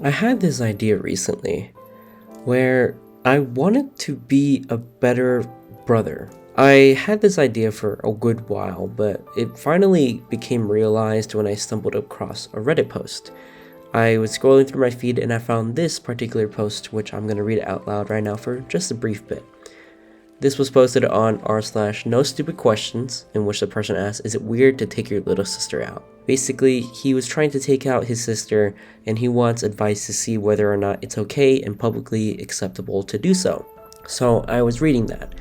I had this idea recently where I wanted to be a better brother. I had this idea for a good while, but it finally became realized when I stumbled across a Reddit post. I was scrolling through my feed and I found this particular post, which I'm going to read out loud right now for just a brief bit. This was posted on r slash no stupid questions, in which the person asked, is it weird to take your little sister out? Basically, he was trying to take out his sister and he wants advice to see whether or not it's okay and publicly acceptable to do so. So I was reading that,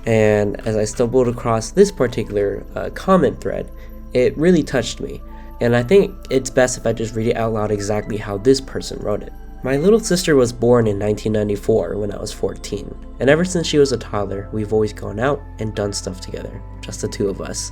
and as I stumbled across this particular comment thread, it really touched me. And I think it's best if I just read it out loud exactly how this person wrote it. My little sister was born in 1994 when I was 14, and ever since she was a toddler, we've always gone out and done stuff together, just the two of us.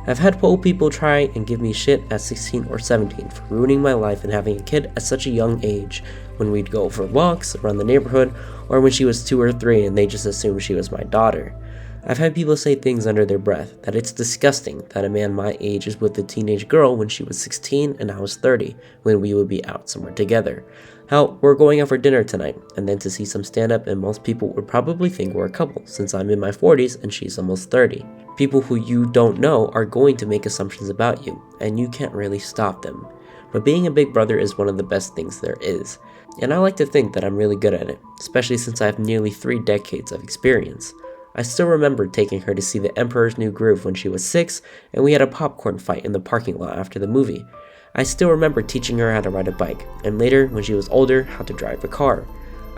I've had old people try and give me shit at 16 or 17 for ruining my life and having a kid at such a young age, when we'd go for walks around the neighborhood, or when she was 2 or 3 and they just assumed she was my daughter. I've had people say things under their breath, that it's disgusting that a man my age is with a teenage girl when she was 16 and I was 30, when we would be out somewhere together. How we're going out for dinner tonight, and then to see some stand-up, and most people would probably think we're a couple, since I'm in my 40s and she's almost 30. People who you don't know are going to make assumptions about you, and you can't really stop them. But being a big brother is one of the best things there is, and I like to think that I'm really good at it, especially since I have nearly 3 decades of experience. I still remember taking her to see The Emperor's New Groove when she was 6, and we had a popcorn fight in the parking lot after the movie. I still remember teaching her how to ride a bike, and later, when she was older, how to drive a car.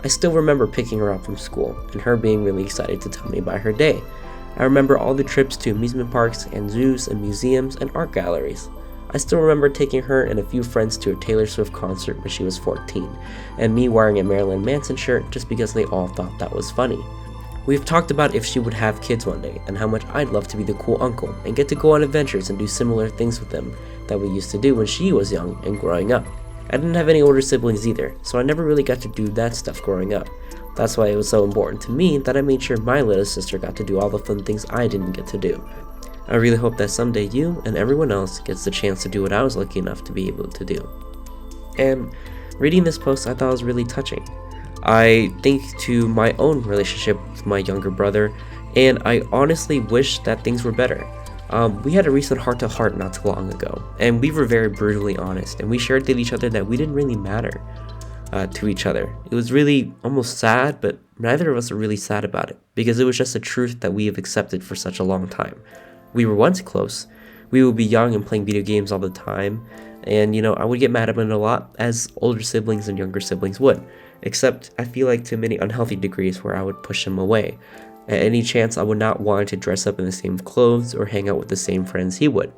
I still remember picking her up from school, and her being really excited to tell me about her day. I remember all the trips to amusement parks and zoos and museums and art galleries. I still remember taking her and a few friends to a Taylor Swift concert when she was 14, and me wearing a Marilyn Manson shirt just because they all thought that was funny. We've talked about if she would have kids one day, and how much I'd love to be the cool uncle and get to go on adventures and do similar things with them that we used to do when she was young and growing up. I didn't have any older siblings either, so I never really got to do that stuff growing up. That's why it was so important to me that I made sure my little sister got to do all the fun things I didn't get to do. I really hope that someday you and everyone else gets the chance to do what I was lucky enough to be able to do. And reading this post, I thought it was really touching. I think to my own relationship with my younger brother, and I honestly wish that things were better. We had a recent heart-to-heart not too long ago, and we were very brutally honest, and we shared with each other that we didn't really matter to each other. It was really almost sad, but neither of us are really sad about it, because it was just a truth that we have accepted for such a long time. We were once close. We would be young and playing video games all the time, and I would get mad at him a lot, as older siblings and younger siblings would. Except I feel like to many unhealthy degrees where I would push him away. At any chance, I would not want to dress up in the same clothes or hang out with the same friends he would.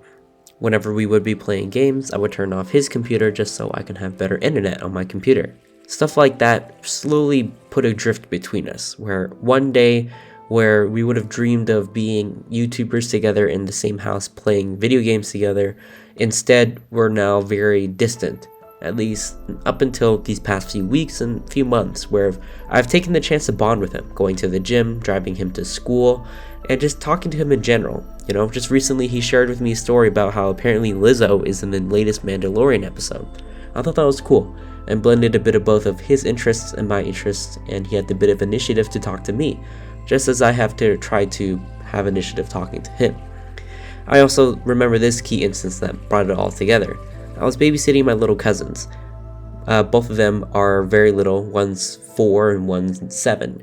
Whenever we would be playing games, I would turn off his computer just so I can have better internet on my computer. Stuff like that slowly put a drift between us, where one day where we would have dreamed of being YouTubers together in the same house playing video games together, instead we're now very distant. At least up until these past few weeks and few months, where I've taken the chance to bond with him, going to the gym, driving him to school, and just talking to him in general. Just recently he shared with me a story about how apparently Lizzo is in the latest Mandalorian episode. I thought that was cool, and blended a bit of both of his interests and my interests, and he had the bit of initiative to talk to me, just as I have to try to have initiative talking to him. I also remember this key instance that brought it all together. I was babysitting my little cousins. Both of them are very little, one's 4 and one's 7.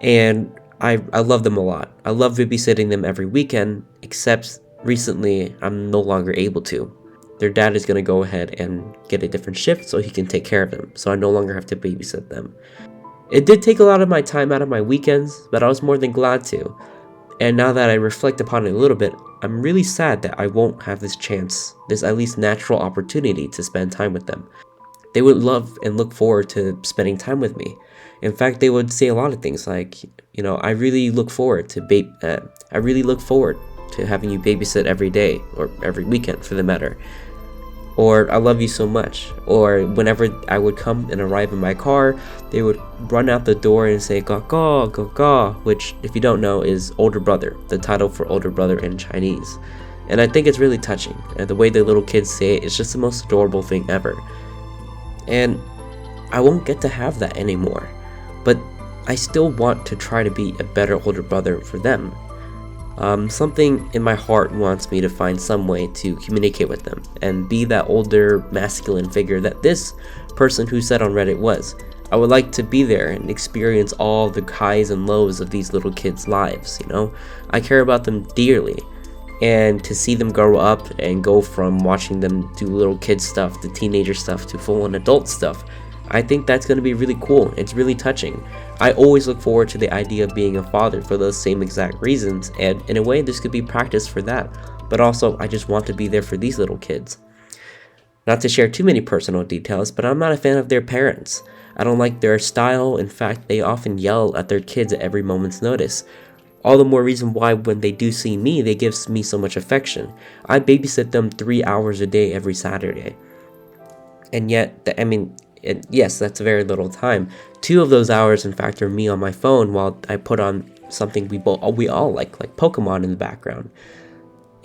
And I love them a lot. I love babysitting them every weekend, except recently I'm no longer able to. Their dad is going to go ahead and get a different shift so he can take care of them, so I no longer have to babysit them. It did take a lot of my time out of my weekends, but I was more than glad to. And now that I reflect upon it a little bit, I'm really sad that I won't have this chance, this at least natural opportunity to spend time with them. They would love and look forward to spending time with me. In fact, they would say a lot of things like, I really look forward to having you babysit every day, or every weekend for the matter. Or I love you so much. Or whenever I would come and arrive in my car, they would run out the door and say "ga ga ga ga," which, if you don't know, is older brother, the title for older brother in Chinese. And I think it's really touching, and the way the little kids say it is just the most adorable thing ever. And I won't get to have that anymore. But I still want to try to be a better older brother for them. Something in my heart wants me to find some way to communicate with them and be that older masculine figure that this person who said on Reddit was. I would like to be there and experience all the highs and lows of these little kids' lives, you know? I care about them dearly, and to see them grow up and go from watching them do little kid stuff to teenager stuff to full-on adult stuff, I think that's going to be really cool. It's really touching. I always look forward to the idea of being a father for those same exact reasons, and in a way this could be practice for that, but also I just want to be there for these little kids. Not to share too many personal details, but I'm not a fan of their parents. I don't like their style. In fact, they often yell at their kids at every moment's notice. All the more reason why when they do see me, they give me so much affection. I babysit them 3 hours a day every Saturday. And yet, yes, that's very little time. 2 of those hours, in fact, are me on my phone while I put on something we all like Pokemon in the background.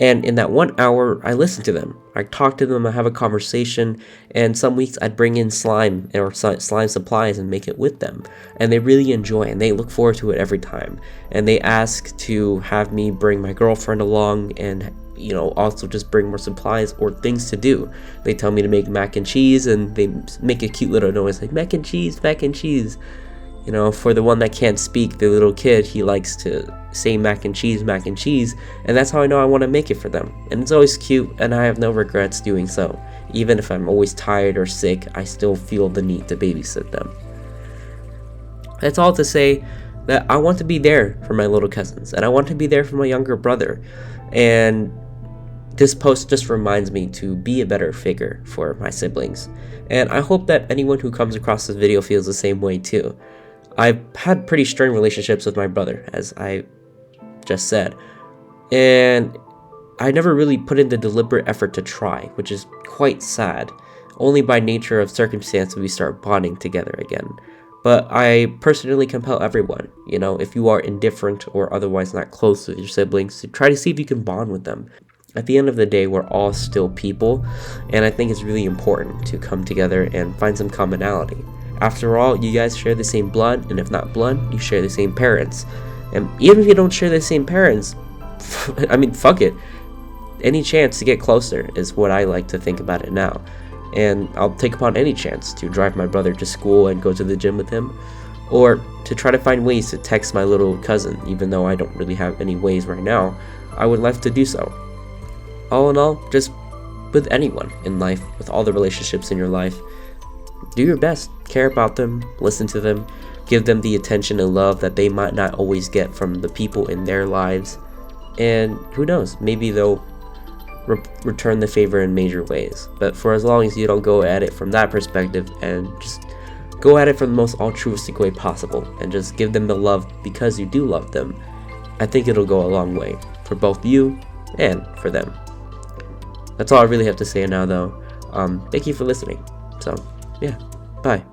And in that 1 hour, I listen to them. I talk to them, I have a conversation, and some weeks I'd bring in slime or slime supplies and make it with them. And they really enjoy it, and they look forward to it every time. And they ask to have me bring my girlfriend along and, you know, also just bring more supplies or things to do. They tell me to make mac and cheese, and they make a cute little noise like mac and cheese, mac and cheese. You know, for the one that can't speak, the little kid, he likes to say mac and cheese, and that's how I know I want to make it for them. And it's always cute, and I have no regrets doing so. Even if I'm always tired or sick, I still feel the need to babysit them. That's all to say that I want to be there for my little cousins, and I want to be there for my younger brother. And this post just reminds me to be a better figure for my siblings. And I hope that anyone who comes across this video feels the same way too. I've had pretty strained relationships with my brother, as I just said, and I never really put in the deliberate effort to try, which is quite sad. Only by nature of circumstance do we start bonding together again. But I personally compel everyone, you know, if you are indifferent or otherwise not close with your siblings, to try to see if you can bond with them. At the end of the day, we're all still people, and I think it's really important to come together and find some commonality. After all, you guys share the same blood, and if not blood, you share the same parents. And even if you don't share the same parents, I mean, fuck it. Any chance to get closer is what I like to think about it now. And I'll take upon any chance to drive my brother to school and go to the gym with him, or to try to find ways to text my little cousin, even though I don't really have any ways right now. I would love to do so. All in all, just with anyone in life, with all the relationships in your life, do your best, care about them, listen to them, give them the attention and love that they might not always get from the people in their lives, and who knows, maybe they'll return the favor in major ways. But for as long as you don't go at it from that perspective and just go at it from the most altruistic way possible and just give them the love because you do love them, I think it'll go a long way for both you and for them. That's all I really have to say now though. Thank you for listening. So yeah, bye.